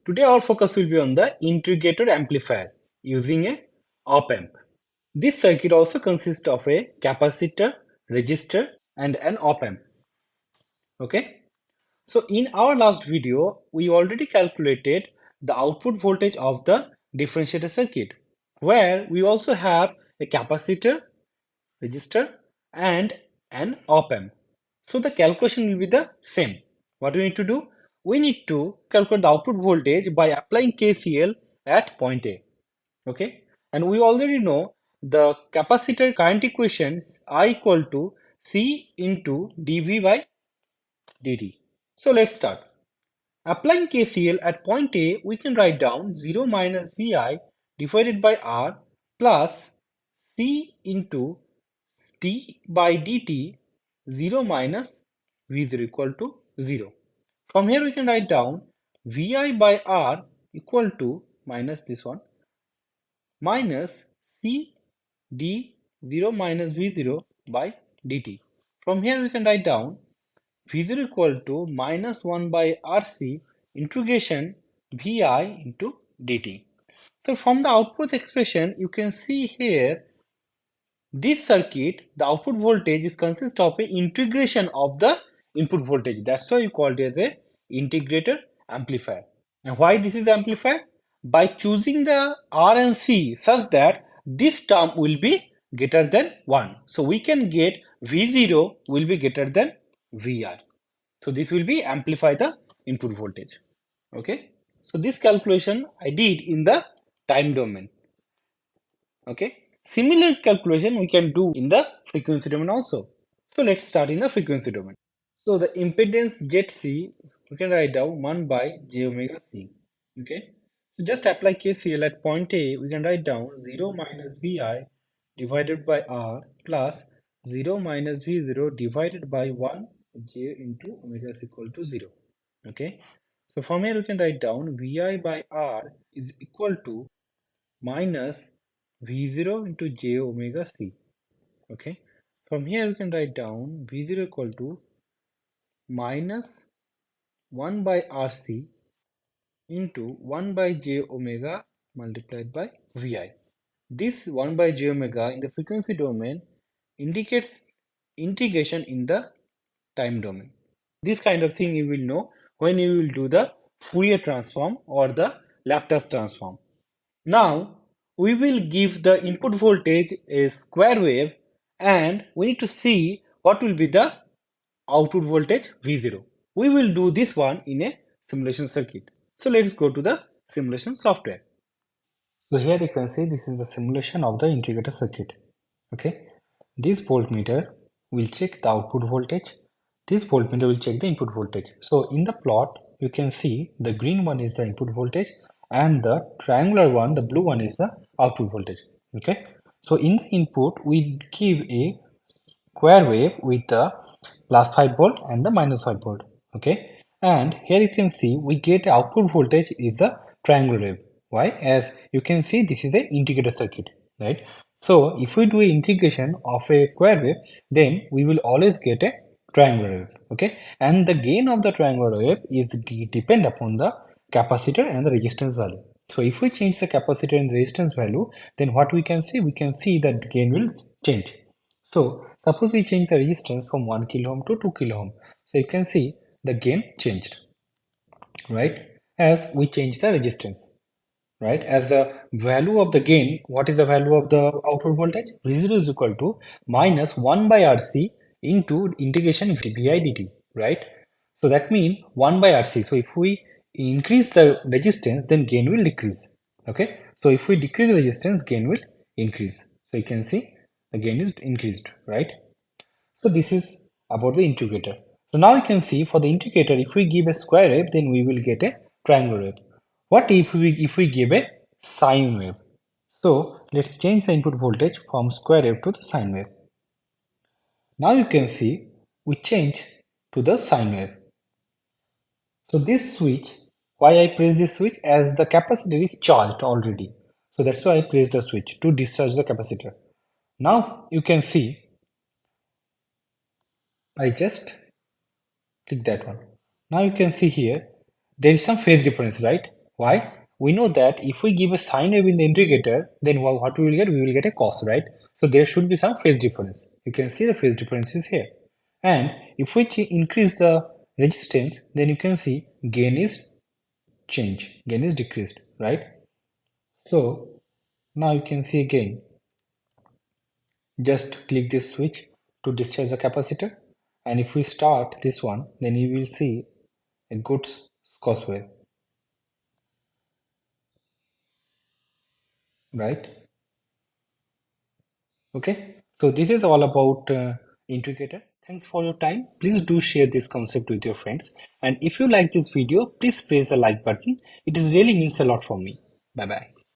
Today our focus will be on the integrator amplifier using a op-amp. This circuit also consists of a capacitor, resistor and an op-amp. Okay. So in our last video, we already calculated the output voltage of the differentiator circuit, where we also have a capacitor, resistor and an op-amp. So the calculation will be the same. What we need to do? We need to calculate the output voltage by applying KCL at point A. Okay, and we already know the capacitor current equations I equal to C into dV by dt. So let's start. Applying KCL at point A, we can write down 0 minus Vi divided by R plus C into d by dt 0 minus V0 equal to 0. From here we can write down Vi by R equal to minus this one minus C d 0 minus V0 by dt. From here we can write down V0 equal to minus 1 by RC integration Vi into dt. So from the output expression, you can see here this circuit, the output voltage is consist of a integration of the input voltage. That's why you call it as a integrator amplifier. And why this is amplifier? By choosing the R and C such that this term will be greater than 1. So we can get V0 will be greater than Vi. So this will be amplify the input voltage. Okay. So this calculation I did in the time domain. Okay. Similar calculation we can do in the frequency domain also. So let's start in the frequency domain. So the impedance ZC, we can write down 1 by j omega c. Okay. So just apply KCL at point A, we can write down 0 minus Vi divided by R plus 0 minus V0 divided by 1 j into omega is equal to 0. Okay. So from here we can write down Vi by R is equal to minus V0 into j omega c. Okay. From here we can write down V0 equal to minus 1 by RC into 1 by j omega multiplied by Vi. This 1 by j omega in the frequency domain indicates integration in the time domain. This kind of thing you will know when you will do the Fourier transform or the Laplace transform. Now we will give the input voltage a square wave and we need to see what will be the output voltage V0. We will do this one in a simulation circuit. So let's go to the simulation software. So here you can see this is the simulation of the integrator circuit. Okay, this voltmeter will check the output voltage. This voltmeter will check the input voltage. So in the plot, you can see the green one is the input voltage and the triangular one, the blue one is the output voltage. Okay, so in the input, we give a square wave with the plus 5 volt and the minus 5 volt. Okay, and here you can see we get output voltage is a triangular wave. Why? As you can see, this is a integrator circuit, right? So if we do a integration of a square wave, then we will always get a triangular wave. Okay, and the gain of the triangular wave is depend upon the capacitor and the resistance value. So if we change the capacitor and resistance value, then what we can see? We can see that gain will change. So suppose we change the resistance from 1 kilo ohm to 2 kilo ohm. So you can see the gain changed, right? As we change the resistance, right? As the value of the gain, what is the value of the output voltage? V0 is equal to minus 1 by RC into integration into Vi dt, right? So that means 1 by RC. So if we increase the resistance, then gain will decrease. Okay. So if we decrease the resistance, gain will increase. So you can see the gain is increased, right? So this is about the integrator. So now you can see for the integrator, if we give a square wave, then we will get a triangular wave. What if we give a sine wave? So let's change the input voltage from square wave to the sine wave. Now you can see we change to the sine wave. So this switch, why I press this switch? As the capacitor is charged already. So that's why I press the switch to discharge the capacitor. Now you can see I just click that one. Now you can see here there is some phase difference, right? Why? We know that if we give a sine wave in the integrator, then what we will get? We will get a cos, right? So there should be some phase difference. You can see the phase difference is here. And if we increase the resistance, then you can see gain is gain is decreased, right? So now you can see again, just click this switch to discharge the capacitor. And if we start this one, then you will see a good cos wave, right? Okay, so this is all about integrator. Thanks for your time. Please do share this concept with your friends. And if you like this video, please press the like button. It is really means a lot for me. Bye bye.